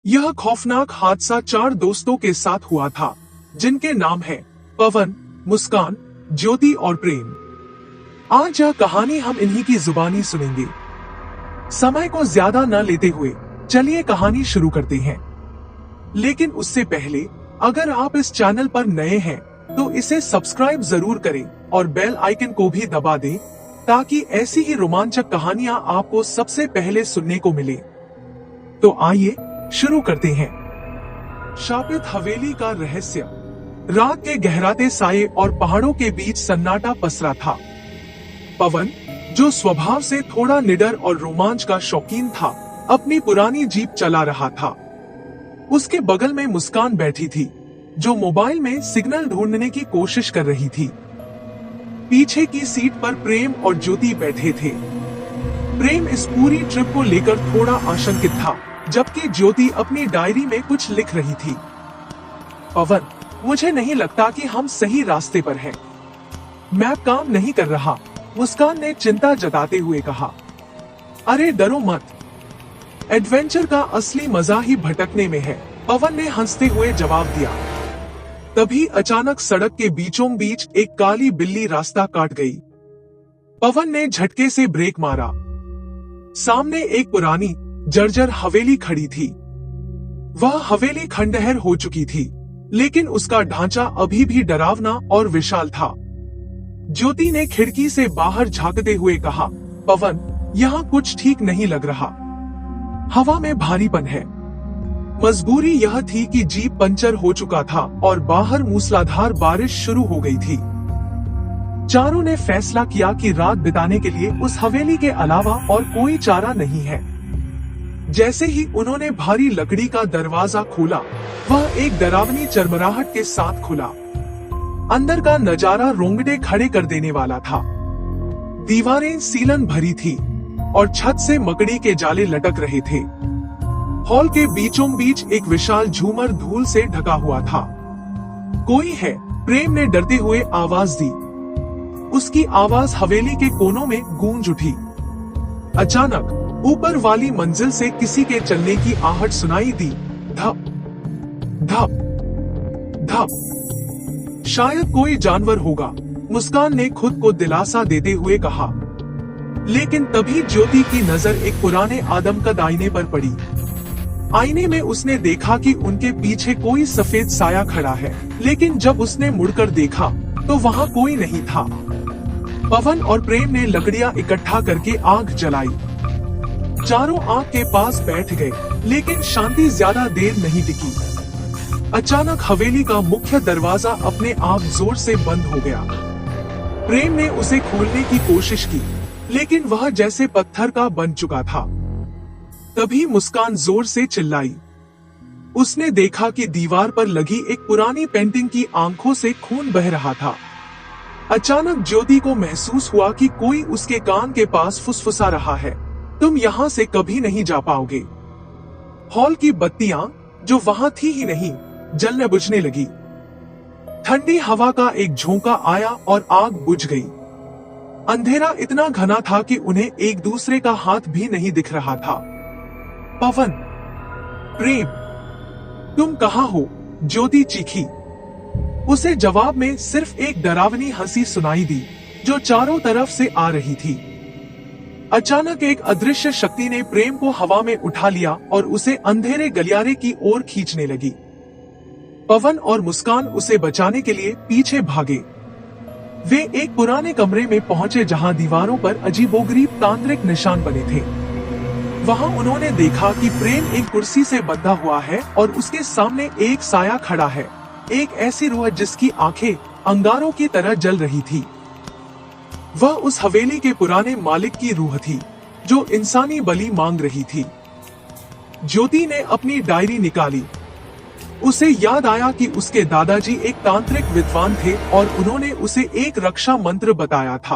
यह खौफनाक हादसा 4 दोस्तों के साथ हुआ था, जिनके नाम है पवन, मुस्कान, ज्योति और प्रेम। आज यह कहानी हम इन्हीं की जुबानी सुनेंगे। समय को ज्यादा न लेते हुए चलिए कहानी शुरू करते हैं। लेकिन उससे पहले अगर आप इस चैनल पर नए हैं तो इसे सब्सक्राइब जरूर करें और बेल आइकन को भी दबा दें ताकि ऐसी ही रोमांचक कहानियां आपको सबसे पहले सुनने को मिले। तो आइए शुरू करते हैं। शापित हवेली का रहस्य। रात के गहराते साये और पहाड़ों के बीच सन्नाटा पसरा था। पवन, जो स्वभाव से थोड़ा निडर और रोमांच का शौकीन था, अपनी पुरानी जीप चला रहा था। उसके बगल में मुस्कान बैठी थी, जो मोबाइल में सिग्नल ढूंढने की कोशिश कर रही थी। पीछे की सीट पर प्रेम और ज्योति बैठे थे। प्रेम इस पूरी ट्रिप को लेकर थोड़ा आशंकित था, जबकि ज्योति अपनी डायरी में कुछ लिख रही थी। पवन, मुझे नहीं लगता कि हम सही रास्ते पर हैं। मैप काम नहीं कर रहा, मुस्कान ने चिंता जताते हुए कहा। अरे डरो मत, एडवेंचर का असली मजा ही भटकने में है, पवन ने हंसते हुए जवाब दिया। तभी अचानक सड़क के बीचों बीच एक काली बिल्ली रास्ता काट गई। पवन ने झटके से ब्रेक मारा। सामने एक पुरानी जर्जर हवेली खड़ी थी। वह हवेली खंडहर हो चुकी थी, लेकिन उसका ढांचा अभी भी डरावना और विशाल था। ज्योति ने खिड़की से बाहर झांकते हुए कहा, पवन, यहाँ कुछ ठीक नहीं लग रहा। हवा में भारीपन है। मजबूरी यह थी कि जीप पंचर हो चुका था और बाहर मूसलाधार बारिश शुरू हो गई थी। चारों ने फैसला किया कि रात बिताने के लिए उस हवेली के अलावा और कोई चारा नहीं है। जैसे ही उन्होंने भारी लकड़ी का दरवाजा खोला, वह एक डरावनी चरमराहट के साथ खुला। अंदर का नजारा रोंगटे खड़े कर देने वाला था। दीवारें सीलन भरी थी और छत से मकड़ी के जाले लटक रहे थे। हॉल के बीचों बीच एक विशाल झूमर धूल से ढका हुआ था। कोई है, प्रेम ने डरते हुए आवाज दी। उसकी आवाज हवेली के कोनों में गूंज उठी। अचानक ऊपर वाली मंजिल से किसी के चलने की आहट सुनाई दी। धप धप धप। शायद कोई जानवर होगा, मुस्कान ने खुद को दिलासा देते हुए कहा। लेकिन तभी ज्योति की नजर एक पुराने आदमकद आईने पर पड़ी। आईने में उसने देखा कि उनके पीछे कोई सफेद साया खड़ा है, लेकिन जब उसने मुड़कर देखा तो वहाँ कोई नहीं था। पवन और प्रेम ने लकड़ियाँ इकट्ठा करके आग जलाई। चारों आग के पास बैठ गए, लेकिन शांति ज्यादा देर नहीं टिकी। अचानक हवेली का मुख्य दरवाजा अपने आप जोर से बंद हो गया। प्रेम ने उसे खोलने की कोशिश की, लेकिन वह जैसे पत्थर का बन चुका था। तभी मुस्कान जोर से चिल्लाई। उसने देखा कि दीवार पर लगी एक पुरानी पेंटिंग की आंखों से खून बह रहा था। अचानक ज्योति को महसूस हुआ कि कोई उसके कान के पास फुसफुसा रहा है, तुम यहाँ से कभी नहीं जा पाओगे। हॉल की बत्तियां, जो वहाँ थी ही नहीं, जलने बुझने लगी। ठंडी हवा का एक झोंका आया और आग बुझ गई। अंधेरा इतना घना था कि उन्हें एक दूसरे का हाथ भी नहीं दिख रहा था। पवन, प्रेम, तुम कहाँ हो? ज्योति चीखी। उसे जवाब में सिर्फ एक डरावनी हंसी सुनाई दी, जो चारों तरफ से आ रही थी। अचानक एक अदृश्य शक्ति ने प्रेम को हवा में उठा लिया और उसे अंधेरे गलियारे की ओर खींचने लगी। पवन और मुस्कान उसे बचाने के लिए पीछे भागे। वे एक पुराने कमरे में पहुंचे जहां दीवारों पर अजीबोगरीब तांत्रिक निशान बने थे। वहां उन्होंने देखा कि प्रेम एक कुर्सी से बंधा हुआ है और उसके सामने एक साया खड़ा है, एक ऐसी रूह जिसकी आंखें अंगारों की तरह जल रही थी। वह उस हवेली के पुराने मालिक की रूह थी, जो इंसानी बलि मांग रही थी। ज्योति ने अपनी डायरी निकाली। उसे याद आया कि उसके दादाजी एक तांत्रिक विद्वान थे और उन्होंने उसे एक रक्षा मंत्र बताया था।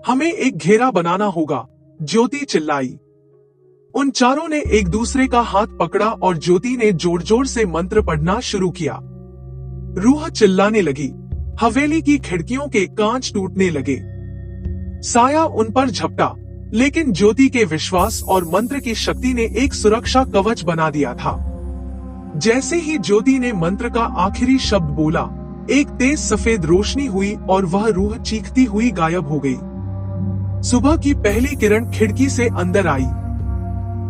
हमें एक घेरा बनाना होगा, ज्योति चिल्लाई। उन चारों ने एक दूसरे का हाथ पकड़ा और ज्योति ने जोर जोर से मंत्र पढ़ना शुरू किया। रूह चिल्लाने लगी। हवेली की खिड़कियों के कांच टूटने लगे। साया उन पर झपटा, लेकिन ज्योति के विश्वास और मंत्र की शक्ति ने एक सुरक्षा कवच बना दिया था। जैसे ही ज्योति ने मंत्र का आखिरी शब्द बोला, एक तेज सफेद रोशनी हुई और वह रूह चीखती हुई गायब हो गई। सुबह की पहली किरण खिड़की से अंदर आई।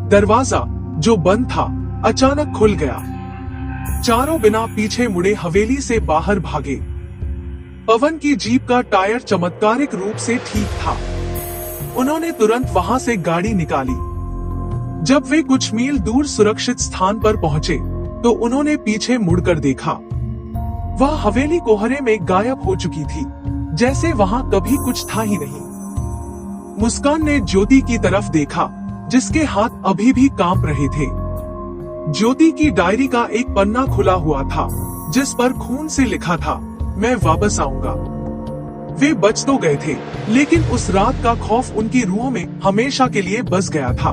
दरवाजा जो बंद था अचानक खुल गया। चारों बिना पीछे मुड़े हवेली से बाहर भागे। पवन की जीप का टायर चमत्कारिक रूप से ठीक था। उन्होंने तुरंत वहां से गाड़ी निकाली। जब वे कुछ मील दूर सुरक्षित स्थान पर पहुंचे तो उन्होंने पीछे मुड़कर देखा। वह हवेली कोहरे में गायब हो चुकी थी, जैसे वहां कभी कुछ था ही नहीं। मुस्कान ने ज्योति की तरफ देखा, जिसके हाथ अभी भी कांप रहे थे। ज्योति की डायरी का एक पन्ना खुला हुआ था, जिस पर खून से लिखा था, मैं वापस आऊंगा। वे बच तो गए थे, लेकिन उस रात का खौफ उनकी रूह में हमेशा के लिए बस गया था।